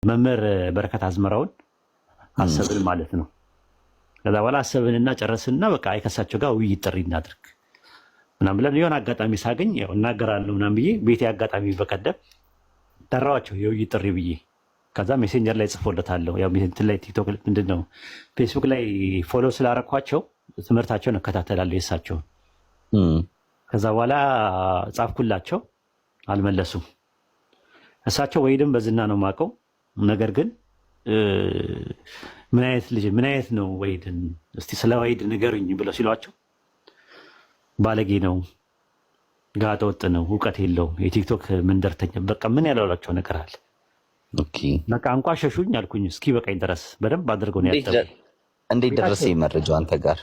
መምህር በረከት አዝመራውን አሰብን ማለት ነው። ከዛ በኋላ አሰብንና ጨረስንና በቃ ከእሳቸው ጋር ውይይት ጥሪ እናድርግ ምናምን ብለን የሆነ አጋጣሚ ሳገኝ ያው እናገራለሁ ምናምን ብዬ ቤቴ አጋጣሚ በቀደም ጠራዋቸው የውይይት ጥሪ ብዬ። ከዛ ሜሴንጀር ላይ ጽፎለታለሁ። ያው እንትን ላይ ቲክቶክ ምንድን ነው ፌስቡክ ላይ ፎሎ ስላረኳቸው ትምህርታቸውን እከታተላለሁ የእሳቸውን። ከዛ በኋላ ጻፍኩላቸው፣ አልመለሱም። እሳቸው ወይድም በዝና ነው የማውቀው፣ ነገር ግን ምን አይነት ልጅ ምን አይነት ነው ወይድን እስቲ ስለ ወይድ ንገሩኝ ብለው ሲሏቸው ባለጌ ነው፣ ጋጠ ወጥ ነው፣ እውቀት የለውም፣ የቲክቶክ መንደርተኛ በቃ ምን ያላላቸው ነገር አለ። በቃ አንቋሸሹኝ አልኩኝ። እስኪ በቃኝ ድረስ በደንብ አድርገው ነው ያጠቡ። እንዴት ደረሰ መረጃው አንተ ጋር?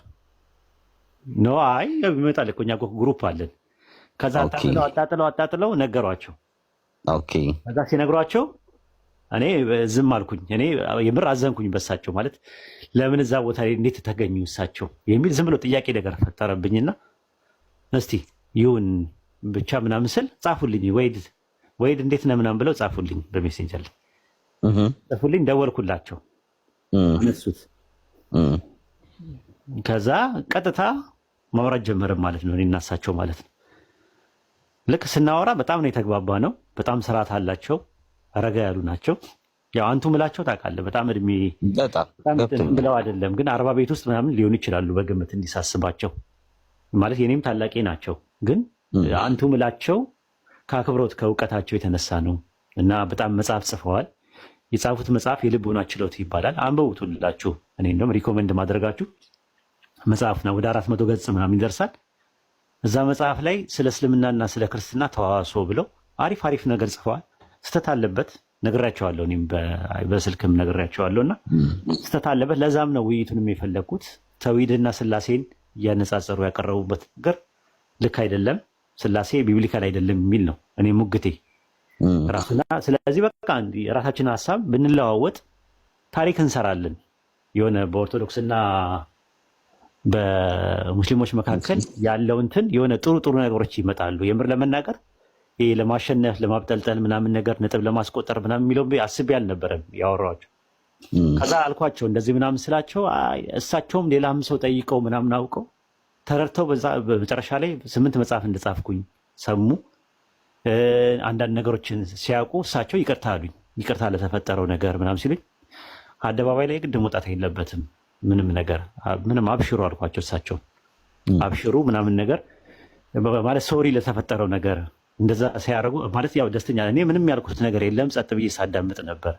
ኖ አይ ይመጣል እኮ እኛ ግሩፕ አለን። ከዛ አጣጥለው ነገሯቸው። ኦኬ ከዛ ሲነግሯቸው እኔ ዝም አልኩኝ። እኔ የምር አዘንኩኝ በሳቸው ማለት ለምን እዛ ቦታ ላይ እንዴት ተገኙ እሳቸው የሚል ዝም ብሎ ጥያቄ ነገር ፈጠረብኝና እስቲ ይሁን ብቻ ምናምን ስል ጻፉልኝ። ወይድ እንዴት ነው ምናምን ብለው ጻፉልኝ በሜሴንጀር ላይ ጻፉልኝ። ደወልኩላቸው አነሱት። ከዛ ቀጥታ ማውራት ጀመረ ማለት ነው እኔና እሳቸው ማለት ነው። ልክ ስናወራ በጣም ነው የተግባባ ነው። በጣም ስርዓት አላቸው፣ ረጋ ያሉ ናቸው። ያው አንቱ ምላቸው ታውቃለህ፣ በጣም እድሜ በጣም ብለው አይደለም ግን 40 ቤት ውስጥ ምናምን ሊሆኑ ይችላሉ በግምት እንዲሳስባቸው ማለት የኔም ታላቄ ናቸው። ግን አንቱ ምላቸው ከአክብሮት ከእውቀታቸው የተነሳ ነው። እና በጣም መጽሐፍ ጽፈዋል። የጻፉት መጽሐፍ የልቦና ችሎት ይባላል። አንብቡት ሁላችሁ። እኔ እንደውም ሪኮመንድ ማድረጋችሁ መጽሐፍ ነው። ወደ 400 ገጽ ምናምን ይደርሳል። እዛ መጽሐፍ ላይ ስለ እስልምናና ስለ ክርስትና ተዋስኦ ብለው አሪፍ ነገር ጽፈዋል። ስተት አለበት ነግሬያቸዋለሁ፣ እኔም በስልክም ነግሬያቸዋለሁ። እና ስተት አለበት። ለዛም ነው ውይይቱንም የፈለግኩት። ተውሂድና ስላሴን እያነጻጸሩ ያቀረቡበት ነገር ልክ አይደለም፣ ስላሴ ቢብሊካል አይደለም የሚል ነው እኔ ሙግቴ ራሱና። ስለዚህ በቃ የራሳችን ሀሳብ ብንለዋወጥ ታሪክ እንሰራለን። የሆነ በኦርቶዶክስና በሙስሊሞች መካከል ያለው እንትን የሆነ ጥሩ ነገሮች ይመጣሉ። የምር ለመናገር ይሄ ለማሸነፍ ለማብጠልጠል ምናምን ነገር ነጥብ ለማስቆጠር ምናምን የሚለው አስቤ አልነበረም ያወራኋቸው። ከዛ አልኳቸው እንደዚህ ምናምን ስላቸው እሳቸውም ሌላም ሰው ጠይቀው ምናምን አውቀው ተረድተው በመጨረሻ ላይ 8 መጽሐፍ እንደጻፍኩኝ ሰሙ። አንዳንድ ነገሮችን ሲያውቁ እሳቸው ይቅርታ አሉኝ። ይቅርታ ለተፈጠረው ነገር ምናምን ሲሉኝ አደባባይ ላይ ግድ መውጣት የለበትም ምንም አብሽሩ አልኳቸው። እሳቸው አብሽሩ ምናምን ነገር ማለት ሶሪ ለተፈጠረው ነገር እንደዛ ሲያደርጉ ማለት ያው ደስተኛ እኔ ምንም ያልኩት ነገር የለም። ጸጥ ብዬ ሳዳምጥ ነበር።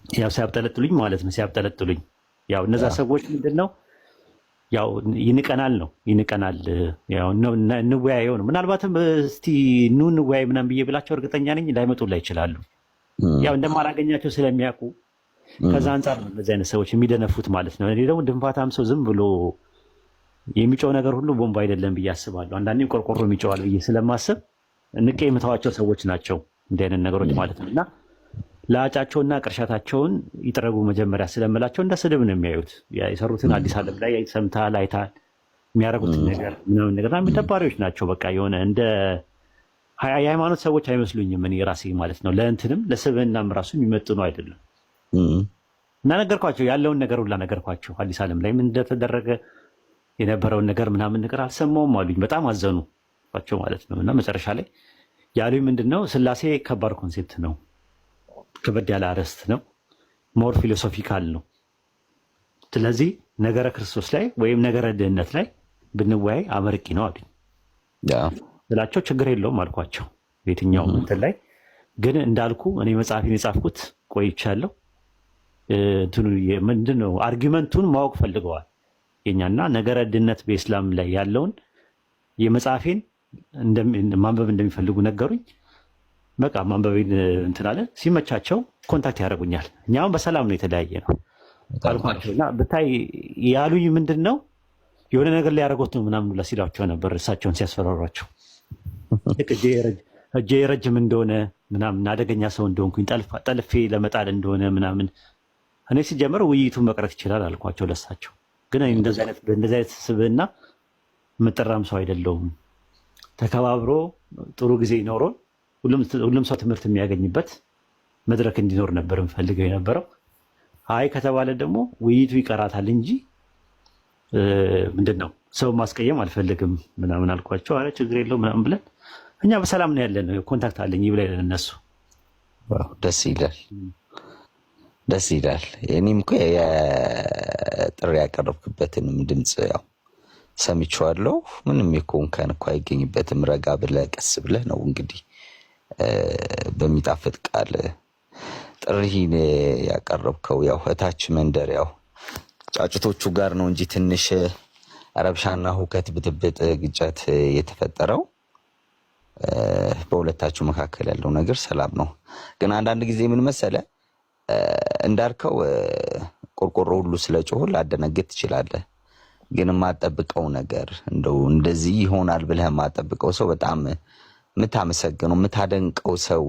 ያው ሲያብጠለጥሉኝ ማለት ነው ሲያብጠለጥሉኝ ያው እነዛ ሰዎች ምንድነው ያው ይንቀናል ያው እንወያየው ነው። ምናልባትም እስቲ ኑ እንወያይ ምናምን ብዬ ብላቸው እርግጠኛ ነኝ ላይመጡላ ይችላሉ። ያው እንደማላገኛቸው ስለሚያውቁ ከዛ አንጻር ነው እንደዚህ አይነት ሰዎች የሚደነፉት ማለት ነው። እኔ ደግሞ ድንፋታም ሰው ዝም ብሎ የሚጮው ነገር ሁሉ ቦምብ አይደለም ብዬ አስባለሁ። አንዳንዴም ቆርቆሮ የሚጮዋል ብዬ ስለማስብ ንቄ የምተዋቸው ሰዎች ናቸው እንዲህ አይነት ነገሮች ማለት ነው። እና ለአጫቸውና ቅርሻታቸውን ይጥረጉ መጀመሪያ ስለምላቸው እንደ ስድብ ነው የሚያዩት። የሰሩትን አዲስ ዓለም ላይ ሰምተሃል አይተሃል፣ የሚያደርጉትን ነገር ምናምን ነገር ደባሪዎች ናቸው። በቃ የሆነ እንደ የሃይማኖት ሰዎች አይመስሉኝም እኔ ራሴ ማለት ነው። ለእንትንም ለስብዕናም ራሱ የሚመጥኑ አይደለም። እና ነገርኳቸው፣ ያለውን ነገር ሁላ ነገርኳቸው። አዲስ ዓለም ላይ ምን እንደተደረገ የነበረውን ነገር ምናምን ነገር አልሰማውም አሉኝ። በጣም አዘኑባቸው ማለት ነው። እና መጨረሻ ላይ ያሉኝ ምንድነው ስላሴ ከባድ ኮንሴፕት ነው፣ ከበድ ያለ አርዕስት ነው፣ ሞር ፊሎሶፊካል ነው። ስለዚህ ነገረ ክርስቶስ ላይ ወይም ነገረ ድህነት ላይ ብንወያይ አመርቂ ነው አሉኝ። ስላቸው ችግር የለውም አልኳቸው። የትኛውም እንትን ላይ ግን እንዳልኩ እኔ መጽሐፌን የጻፍኩት ቆይቻለሁ። ምንድነው አርጊመንቱን ማወቅ ፈልገዋል የኛና ነገረ ድህነት በኢስላም ላይ ያለውን የመጽሐፌን ማንበብ እንደሚፈልጉ ነገሩኝ። በቃ ማንበቤን እንትን አለ። ሲመቻቸው ኮንታክት ያደርጉኛል። እኛም በሰላም ነው የተለያየ ነው አልኳቸው። እና ብታይ ያሉኝ ምንድን ነው የሆነ ነገር ሊያደርጉት ነው ምናምን ብላ ሲሏቸው ነበር እሳቸውን ሲያስፈራሯቸው። እጄ ረጅም እንደሆነ ምናምን አደገኛ ሰው እንደሆንኩኝ ጠልፌ ለመጣል እንደሆነ ምናምን። እኔ ሲጀምር ውይይቱን መቅረት ይችላል አልኳቸው ለሳቸው። ግን እንደዚህ አይነት ስብዕና የምጠራም ሰው አይደለሁም። ተከባብሮ ጥሩ ጊዜ ይኖረን ሁሉም ሰው ትምህርት የሚያገኝበት መድረክ እንዲኖር ነበር የምፈልገው የነበረው። አይ ከተባለ ደግሞ ውይይቱ ይቀራታል እንጂ ምንድን ነው ሰው ማስቀየም አልፈልግም ምናምን አልኳቸው። አረ ችግር የለው ምናምን ብለን እኛ በሰላም ነው ያለን፣ ኮንታክት አለኝ ይብላል እነሱ። ደስ ይላል፣ ደስ ይላል። እኔም እኮ የጥሪ ያቀረብክበትንም ድምፅ ያው ሰምቼዋለሁ። ምንም የኮንከን እኮ አይገኝበትም። ረጋ ብለህ ቀስ ብለህ ነው እንግዲህ በሚጣፍጥ ቃል ጥሪህን ያቀረብከው። ያው እታች መንደር ያው ጫጩቶቹ ጋር ነው እንጂ ትንሽ ረብሻና ሁከት፣ ብጥብጥ፣ ግጭት የተፈጠረው በሁለታችሁ መካከል ያለው ነገር ሰላም ነው። ግን አንዳንድ ጊዜ ምን መሰለህ እንዳልከው ቆርቆሮ ሁሉ ስለጮህ ላደነግጥ ትችላለህ። ግን የማጠብቀው ነገር እንደው እንደዚህ ይሆናል ብለህ የማጠብቀው ሰው በጣም የምታመሰግነው የምታደንቀው ሰው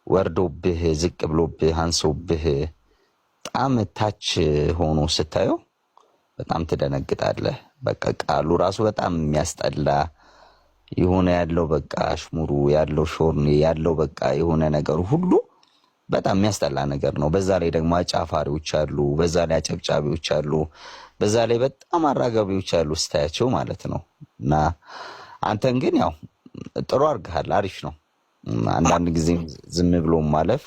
ወርዶብህ ዝቅ ብሎብህ አንሶብህ በጣም ታች ሆኖ ስታየው በጣም ትደነግጣለህ። በቃ ቃሉ ራሱ በጣም የሚያስጠላ የሆነ ያለው በቃ አሽሙሩ ያለው ሾርኔ ያለው በቃ የሆነ ነገር ሁሉ በጣም የሚያስጠላ ነገር ነው። በዛ ላይ ደግሞ አጫፋሪዎች አሉ፣ በዛ ላይ አጨብጫቢዎች አሉ፣ በዛ ላይ በጣም አራጋቢዎች አሉ ስታያቸው ማለት ነው። እና አንተን ግን ያው ጥሩ አድርገሃል፣ አሪፍ ነው። አንዳንድ ጊዜ ዝም ብሎ ማለፍ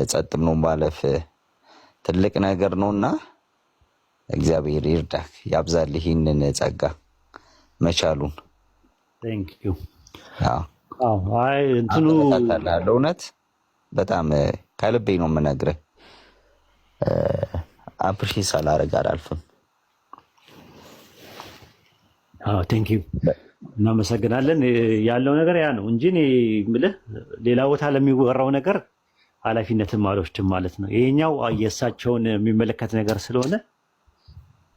ጸጥ ብሎ ማለፍ ትልቅ ነገር ነውና እግዚአብሔር ይርዳህ፣ ያብዛልህ ይህንን ጸጋ መቻሉን። ቴንክዩ። አይ እንትኑ እውነት በጣም ከልቤ ነው የምነግርህ። አፕሪሺየት ሳላደርግ አላልፍም። ቴንክዩ፣ እናመሰግናለን። ያለው ነገር ያ ነው እንጂ እኔ የምልህ ሌላ ቦታ ለሚወራው ነገር ኃላፊነትም አልወስድም ማለት ነው። ይሄኛው የእሳቸውን የሚመለከት ነገር ስለሆነ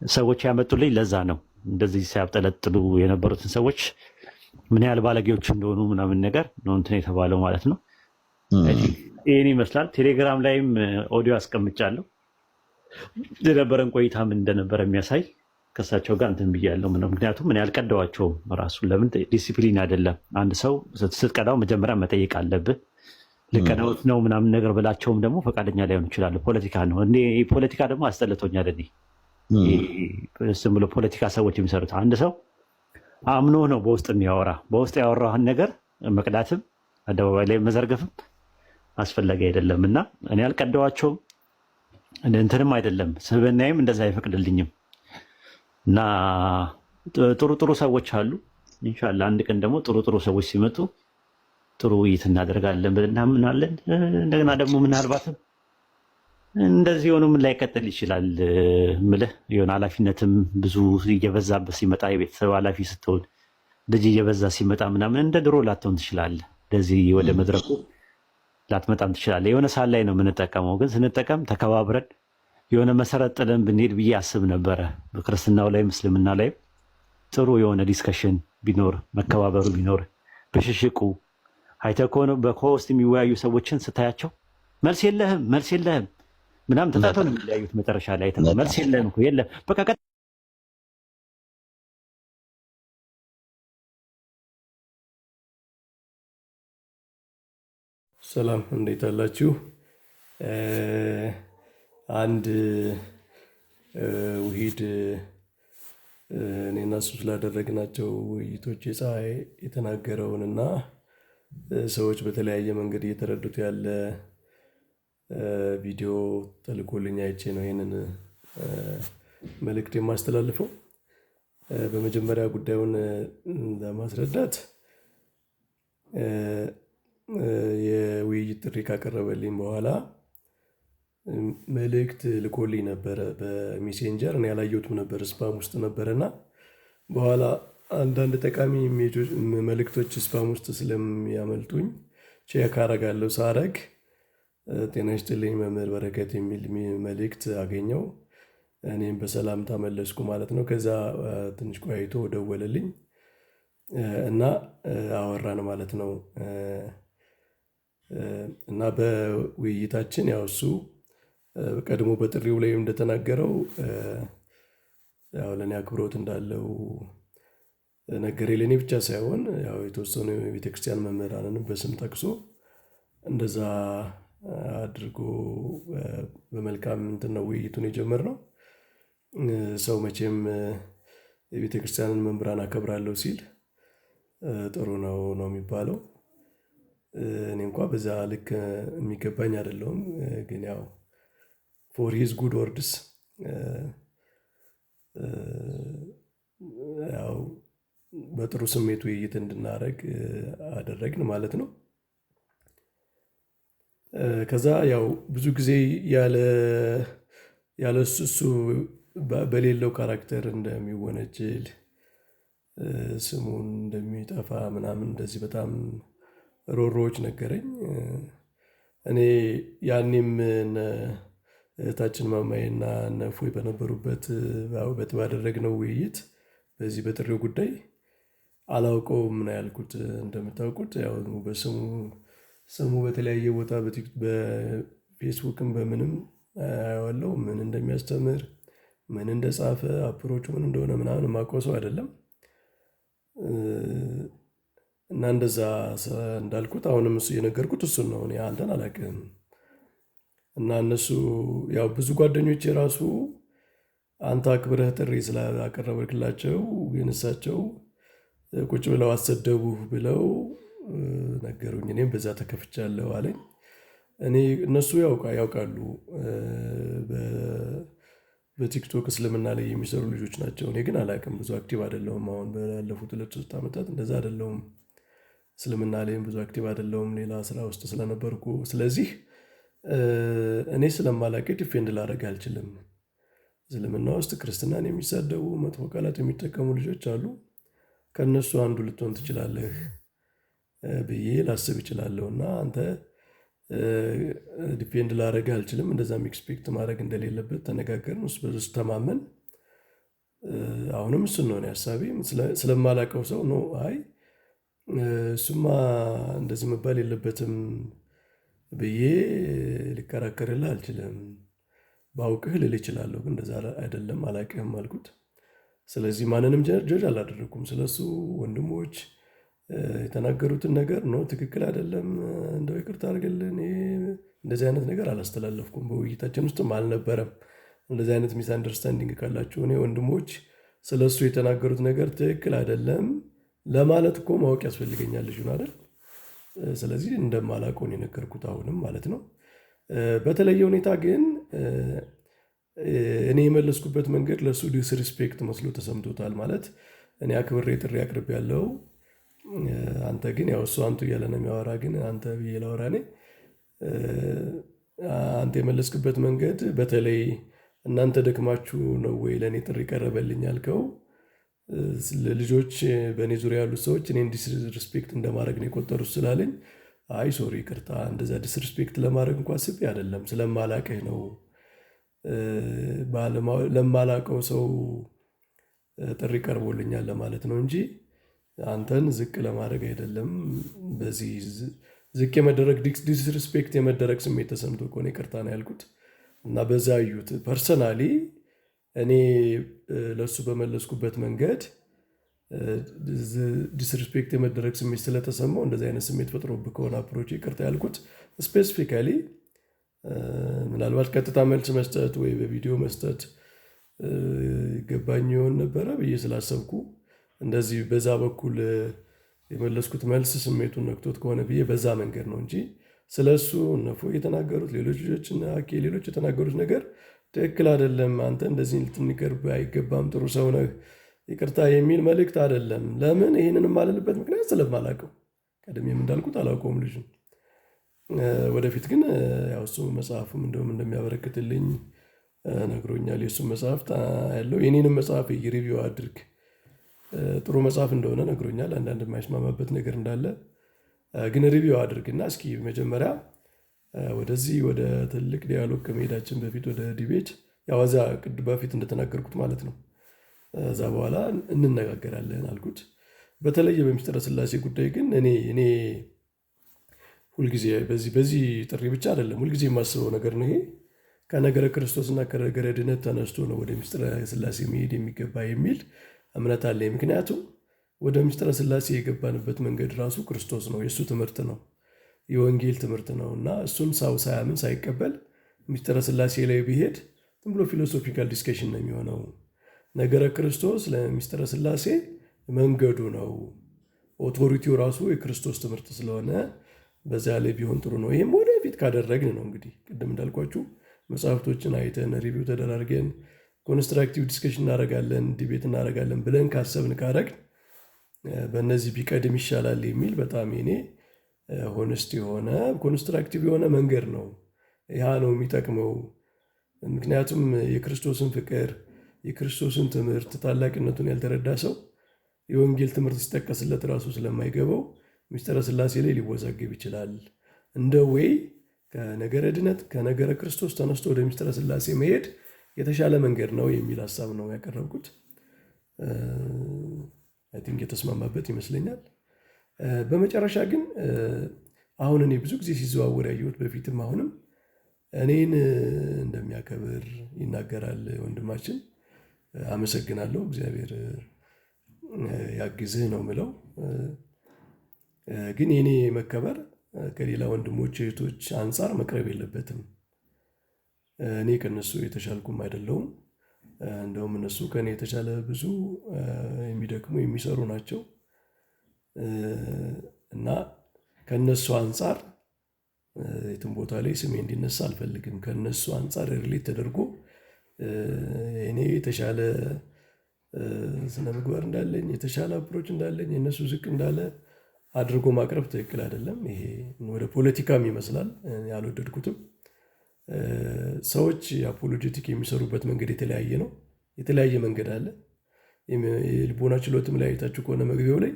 ሰዎች ያመጡልኝ ለዛ ነው። እንደዚህ ሲያብጠለጥሉ የነበሩትን ሰዎች ምን ያህል ባለጌዎች እንደሆኑ ምናምን ነገር ነው እንትን የተባለው ማለት ነው። ይህን ይመስላል። ቴሌግራም ላይም ኦዲዮ አስቀምጫለሁ የነበረን ቆይታ ምን እንደነበረ የሚያሳይ ከእሳቸው ጋር እንትን ብያለሁ። ምክንያቱም ምን ያልቀደዋቸውም ራሱ ለምን ዲሲፕሊን አይደለም። አንድ ሰው ስትቀዳው መጀመሪያ መጠየቅ አለብህ። ልቀዳውት ነው ምናምን ነገር ብላቸውም ደግሞ ፈቃደኛ ላይሆን ይችላሉ። ፖለቲካ ነው እንዴ? ፖለቲካ ደግሞ አስጠልቶኛል። እኔ ዝም ብሎ ፖለቲካ ሰዎች የሚሰሩት አንድ ሰው አምኖ ነው በውስጥ የሚያወራ። በውስጥ ያወራህን ነገር መቅዳትም አደባባይ ላይ መዘርገፍም አስፈላጊ አይደለም እና እኔ አልቀደዋቸውም እንትንም አይደለም። ስብዕናዬም እንደዛ አይፈቅድልኝም እና ጥሩ ጥሩ ሰዎች አሉ። ኢንሻላህ አንድ ቀን ደግሞ ጥሩ ጥሩ ሰዎች ሲመጡ ጥሩ ውይይት እናደርጋለን ብለን እናምናለን። እንደገና ደግሞ ምናልባትም እንደዚህ የሆኑ ምን ላይቀጥል ይችላል ምልህ የሆነ ኃላፊነትም ብዙ እየበዛበት ሲመጣ የቤተሰብ ኃላፊ ስትሆን ልጅ እየበዛ ሲመጣ ምናምን እንደ ድሮ ላትሆን ትችላለህ። እንደዚህ ወደ መድረኩ ላትመጣም ትችላለህ። የሆነ ሰዓት ላይ ነው የምንጠቀመው፣ ግን ስንጠቀም ተከባብረን የሆነ መሰረት ጥለን ብንሄድ ብዬ አስብ ነበረ። በክርስትናው ላይ ምስልምና ላይ ጥሩ የሆነ ዲስከሽን ቢኖር መከባበሩ ቢኖር ብሽሽቁ አይተህ ከሆነ በኮስት የሚወያዩ ሰዎችን ስታያቸው መልስ የለህም መልስ የለህም ምናምን ተጣቶ ነው የሚለያዩት። መጨረሻ ላይ መልስ የለህም እኮ የለም በቃ ሰላም እንዴት አላችሁ? አንድ ውሂድ እኔና እሱ ስላደረግናቸው ውይይቶች የፀሐይ የተናገረውንና ሰዎች በተለያየ መንገድ እየተረዱት ያለ ቪዲዮ ተልኮልኝ አይቼ ነው ይህንን መልእክት የማስተላልፈው። በመጀመሪያ ጉዳዩን ለማስረዳት የውይይት ጥሪ ካቀረበልኝ በኋላ መልእክት ልኮልኝ ነበረ በሜሴንጀር። እኔ ያላየሁትም ነበር፣ ስፓም ውስጥ ነበረና በኋላ አንዳንድ ጠቃሚ መልእክቶች ስፓም ውስጥ ስለሚያመልጡኝ ቼክ አረጋለሁ። ሳረግ ጤና ይስጥልኝ መምህር በረከት የሚል መልእክት አገኘው። እኔም በሰላም ተመለስኩ ማለት ነው። ከዛ ትንሽ ቆይቶ ደወለልኝ እና አወራን ማለት ነው። እና በውይይታችን ያው እሱ ቀድሞ በጥሪው ላይ እንደተናገረው ያው ለእኔ አክብሮት እንዳለው ነገሬ። ለእኔ ብቻ ሳይሆን ያው የተወሰኑ የቤተክርስቲያን መምህራንንም በስም ጠቅሶ እንደዛ አድርጎ በመልካም እንትን ነው ውይይቱን የጀመርነው። ሰው መቼም የቤተ ክርስቲያንን መምህራን አከብራለሁ ሲል ጥሩ ነው ነው የሚባለው። እኔ እንኳ በዛ ልክ የሚገባኝ አይደለሁም። ግን ያው ፎር ሂዝ ጉድ ወርድስ ያው በጥሩ ስሜት ውይይት እንድናደርግ አደረግን ማለት ነው። ከዛ ያው ብዙ ጊዜ ያለ እሱ በሌለው ካራክተር እንደሚወነጅል ስሙን እንደሚጠፋ ምናምን እንደዚህ በጣም ሮሮዎች ነገረኝ። እኔ ያኔም እህታችን ማማዬና እነ እፎይ በነበሩበት ባደረግነው ውይይት በዚህ በጥሪው ጉዳይ አላውቀውም ነው ያልኩት። እንደምታውቁት ያው ስሙ በተለያየ ቦታ በፌስቡክም በምንም አየዋለሁ። ምን እንደሚያስተምር ምን እንደጻፈ አፕሮቹ ምን እንደሆነ ምናምን የማውቀው ሰው አይደለም። እና እንደዛ እንዳልኩት አሁንም እሱ የነገርኩት እሱን ነው። እኔ አንተን አላውቅም። እና እነሱ ያው ብዙ ጓደኞች የራሱ አንተ አክብረህ ጥሪ ስላቀረብክላቸው ግን እሳቸው ቁጭ ብለው አሰደቡህ ብለው ነገሩኝ። እኔም በዛ ተከፍቻለሁ አለኝ። እነሱ ያውቃሉ በቲክቶክ እስልምና ላይ የሚሰሩ ልጆች ናቸው። እኔ ግን አላውቅም፣ ብዙ አክቲቭ አይደለሁም። አሁን ባለፉት 2-3 ዓመታት እንደዛ አይደለሁም። እስልምና ላይም ብዙ አክቲቭ አይደለሁም፣ ሌላ ስራ ውስጥ ስለነበርኩ። ስለዚህ እኔ ስለማላውቅ ዲፌንድ ላደርግ አልችልም። እስልምና ውስጥ ክርስትናን የሚሳደቡ መጥፎ ቃላት የሚጠቀሙ ልጆች አሉ። ከእነሱ አንዱ ልትሆን ትችላለህ ብዬ ላስብ እችላለሁ። እና አንተ ዲፔንድ ላደርግ አልችልም። እንደዛም ኤክስፔክት ማድረግ እንደሌለበት ተነጋገርን። በሱ ተማመን። አሁንም እሱን ነው ሀሳቤ። ስለማላውቀው ሰው ነው አይ እሱማ እንደዚህ መባል የለበትም ብዬ ሊከራከርልህ አልችልም። ባውቅህ ልል እችላለሁ፣ ግን እንደዛ አይደለም አላውቅህም አልኩት። ስለዚህ ማንንም ጀጅ አላደረኩም። ስለሱ ወንድሞች የተናገሩትን ነገር ነው ትክክል አይደለም፣ እንደው ይቅርታ አድርግልን፣ እንደዚህ አይነት ነገር አላስተላለፍኩም። በውይይታችን ውስጥም አልነበረም። እንደዚህ አይነት ሚስ አንደርስታንዲንግ ካላችሁ እኔ ወንድሞች ስለሱ የተናገሩት ነገር ትክክል አይደለም ለማለት እኮ ማወቅ ያስፈልገኛል ልጁን አይደል? ስለዚህ እንደማላውቀው ነው የነገርኩት አሁንም ማለት ነው። በተለየ ሁኔታ ግን እኔ የመለስኩበት መንገድ ለእሱ ዲስሪስፔክት መስሎ ተሰምቶታል። ማለት እኔ አክብሬ ጥሪ አቅርብ ያለው አንተ ግን ያው እሱ አንቱ እያለ ነው የሚያወራ፣ ግን አንተ ብዬ ላወራ እኔ አንተ የመለስክበት መንገድ በተለይ እናንተ ደክማችሁ ነው ወይ ለእኔ ጥሪ ቀረበልኝ ያልከው ልጆች በእኔ ዙሪያ ያሉት ሰዎች እኔን ዲስሪስፔክት እንደማድረግ ነው የቆጠሩት ስላለኝ አይ ሶሪ ይቅርታ፣ እንደዛ ዲስሪስፔክት ለማድረግ እንኳ ስቤ አይደለም ስለማላቅህ ነው ለማላቀው ሰው ጥሪ ቀርቦልኛል ለማለት ነው እንጂ አንተን ዝቅ ለማድረግ አይደለም። በዚህ ዝቅ የመደረግ ዲስሪስፔክት የመደረግ ስሜት ተሰምቶ ከሆነ ይቅርታ ነው ያልኩት። እና በዛ እዩት። ፐርሰናሊ እኔ ለእሱ በመለስኩበት መንገድ ዲስሪስፔክት የመደረግ ስሜት ስለተሰማው እንደዚህ አይነት ስሜት ፈጥሮብህ ከሆነ አፕሮች ይቅርታ ያልኩት ስፔሲፊካሊ ምናልባት ቀጥታ መልስ መስጠት ወይ በቪዲዮ መስጠት ይገባኝ ይሆን ነበረ ብዬ ስላሰብኩ እንደዚህ በዛ በኩል የመለስኩት መልስ ስሜቱን ነክቶት ከሆነ ብዬ በዛ መንገድ ነው እንጂ ስለሱ እነፎ የተናገሩት ሌሎች ልጆች እና ሌሎች የተናገሩት ነገር ትክክል አይደለም፣ አንተ እንደዚህ ልትንቀርብ አይገባም፣ ጥሩ ሰው ነህ፣ ይቅርታ የሚል መልእክት አይደለም። ለምን ይህንን የማልልበት ምክንያት ስለማላውቀው፣ ቀደም እንዳልኩት አላውቀውም ልጁን። ወደፊት ግን ያው እሱ መጽሐፉም እንደውም እንደሚያበረክትልኝ ነግሮኛል። የእሱ መጽሐፍ ያለው የኔንም መጽሐፍ ሪቪው አድርግ ጥሩ መጽሐፍ እንደሆነ ነግሮኛል። አንዳንድ የማይስማማበት ነገር እንዳለ ግን ሪቪው አድርግና እስኪ መጀመሪያ ወደዚህ ወደ ትልቅ ዲያሎግ ከመሄዳችን በፊት ወደ ዲቤት ያው እዛ በፊት እንደተናገርኩት ማለት ነው እዛ በኋላ እንነጋገራለን አልኩት። በተለየ በምስጢረ ሥላሴ ጉዳይ ግን እኔ ሁልጊዜ በዚህ ጥሪ ብቻ አይደለም ሁልጊዜ የማስበው ነገር ነው። ይሄ ከነገረ ክርስቶስና ከነገረ ድነት ተነስቶ ነው ወደ ምስጢረ ሥላሴ መሄድ የሚገባ የሚል እምነት አለኝ። ምክንያቱም ወደ ምስጢረ ሥላሴ የገባንበት መንገድ ራሱ ክርስቶስ ነው፣ የእሱ ትምህርት ነው። የወንጌል ትምህርት ነው እና እሱን ሰው ሳያምን ሳይቀበል ምስጢረ ሥላሴ ላይ ቢሄድ ዝም ብሎ ፊሎሶፊካል ዲስከሽን ነው የሚሆነው። ነገረ ክርስቶስ ለምስጢረ ሥላሴ መንገዱ ነው። ኦቶሪቲው ራሱ የክርስቶስ ትምህርት ስለሆነ በዚያ ላይ ቢሆን ጥሩ ነው። ይህም ወደፊት ካደረግን ነው እንግዲህ ቅድም እንዳልኳችሁ መጽሐፍቶችን አይተን ሪቪው ተደራርገን ኮንስትራክቲቭ ዲስከሽን እናደርጋለን፣ ዲቤት እናደርጋለን ብለን ካሰብን ካረግን በእነዚህ ቢቀድም ይሻላል የሚል በጣም የኔ ሆነስት የሆነ ኮንስትራክቲቭ የሆነ መንገድ ነው። ያ ነው የሚጠቅመው። ምክንያቱም የክርስቶስን ፍቅር የክርስቶስን ትምህርት ታላቅነቱን ያልተረዳ ሰው የወንጌል ትምህርት ሲጠቀስለት ራሱ ስለማይገባው ምስጢረ ሥላሴ ላይ ሊወዛገብ ይችላል። እንደ ወይ ከነገረ ድነት ከነገረ ክርስቶስ ተነስቶ ወደ ምስጢረ ሥላሴ መሄድ የተሻለ መንገድ ነው የሚል ሀሳብ ነው ያቀረብኩት። አይ ቲንክ የተስማማበት ይመስለኛል። በመጨረሻ ግን አሁን እኔ ብዙ ጊዜ ሲዘዋወር ያየሁት በፊትም አሁንም እኔን እንደሚያከብር ይናገራል ወንድማችን። አመሰግናለሁ። እግዚአብሔር ያግዝህ ነው ምለው። ግን የኔ መከበር ከሌላ ወንድሞች እህቶች አንጻር መቅረብ የለበትም። እኔ ከነሱ የተሻልኩም አይደለሁም። እንደውም እነሱ ከኔ የተሻለ ብዙ የሚደክሙ የሚሰሩ ናቸው እና ከነሱ አንጻር የትም ቦታ ላይ ስሜ እንዲነሳ አልፈልግም። ከነሱ አንጻር ሪሌት ተደርጎ እኔ የተሻለ ስነ ምግባር እንዳለኝ የተሻለ አፕሮች እንዳለኝ የእነሱ ዝቅ እንዳለ አድርጎ ማቅረብ ትክክል አይደለም። ይሄ ወደ ፖለቲካም ይመስላል። ያልወደድኩትም ሰዎች አፖሎጀቲክ የሚሰሩበት መንገድ የተለያየ ነው። የተለያየ መንገድ አለ። የልቦና ችሎትም ላይ አይታችሁ ከሆነ መግቢያው ላይ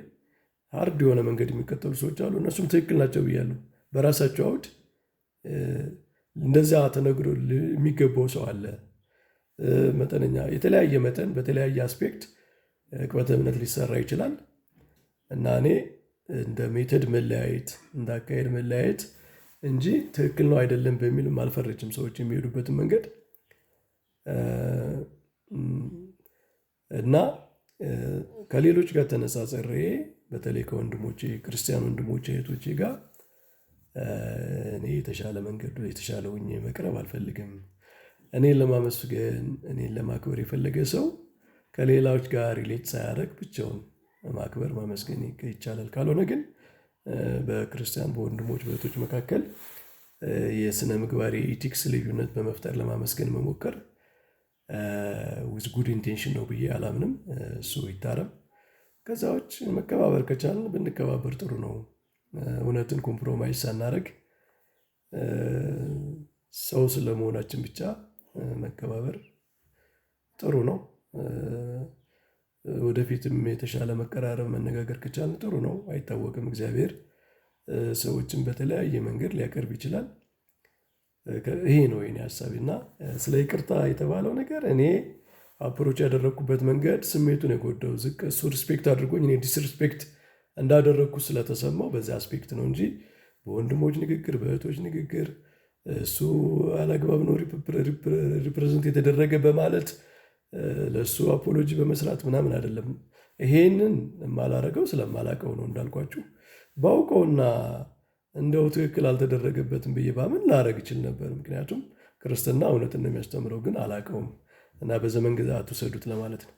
ሃርድ የሆነ መንገድ የሚከተሉ ሰዎች አሉ። እነሱም ትክክል ናቸው ብያለሁ። በራሳቸው አውድ እንደዚያ ተነግሮ የሚገባው ሰው አለ። መጠነኛ የተለያየ መጠን በተለያየ አስፔክት ዕቅበተ እምነት ሊሰራ ይችላል እና እኔ እንደ ሜተድ መለያየት እንደ አካሄድ መለያየት እንጂ ትክክል ነው አይደለም በሚልም አልፈረጅም። ሰዎች የሚሄዱበትን መንገድ እና ከሌሎች ጋር ተነጻጽሬ በተለይ ከወንድሞቼ ክርስቲያን ወንድሞቼ እህቶቼ ጋር እኔ የተሻለ መንገድ የተሻለ ሆኜ መቅረብ አልፈልግም። እኔን ለማመስገን እኔን ለማክበር የፈለገ ሰው ከሌላዎች ጋር ሪሌት ሳያደርግ ብቻውን ማክበር ማመስገን ይቻላል። ካልሆነ ግን በክርስቲያን በወንድሞች በእህቶች መካከል የስነ ምግባር የኢቲክስ ልዩነት በመፍጠር ለማመስገን መሞከር ዊዝ ጉድ ኢንቴንሽን ነው ብዬ አላምንም። እሱ ይታረም። ከዛዎች መከባበር ከቻልን ብንከባበር ጥሩ ነው። እውነትን ኮምፕሮማይዝ ሳናደርግ ሰው ስለመሆናችን ብቻ መከባበር ጥሩ ነው። ወደፊትም የተሻለ መቀራረብ መነጋገር ከቻልን ጥሩ ነው። አይታወቅም። እግዚአብሔር ሰዎችን በተለያየ መንገድ ሊያቀርብ ይችላል። ይሄ ነው የኔ ሀሳቤና ስለ ይቅርታ የተባለው ነገር እኔ አፕሮች ያደረግኩበት መንገድ ስሜቱን የጎዳው ዝቅ እሱ ሪስፔክት አድርጎኝ እኔ ዲስሪስፔክት እንዳደረግኩ ስለተሰማው በዚህ አስፔክት ነው እንጂ በወንድሞች ንግግር በእህቶች ንግግር እሱ አላግባብ ነው ሪፕሬዘንት የተደረገ በማለት ለእሱ አፖሎጂ በመስራት ምናምን አይደለም። ይሄንን የማላረገው ስለማላቀው ነው። እንዳልኳችሁ ባውቀውና እንደው ትክክል አልተደረገበትም ብዬ ባምን ላረግ ይችል ነበር። ምክንያቱም ክርስትና እውነትን ነው የሚያስተምረው፣ ግን አላቀውም እና በዘመን ግዛት አትውሰዱት ለማለት ነው።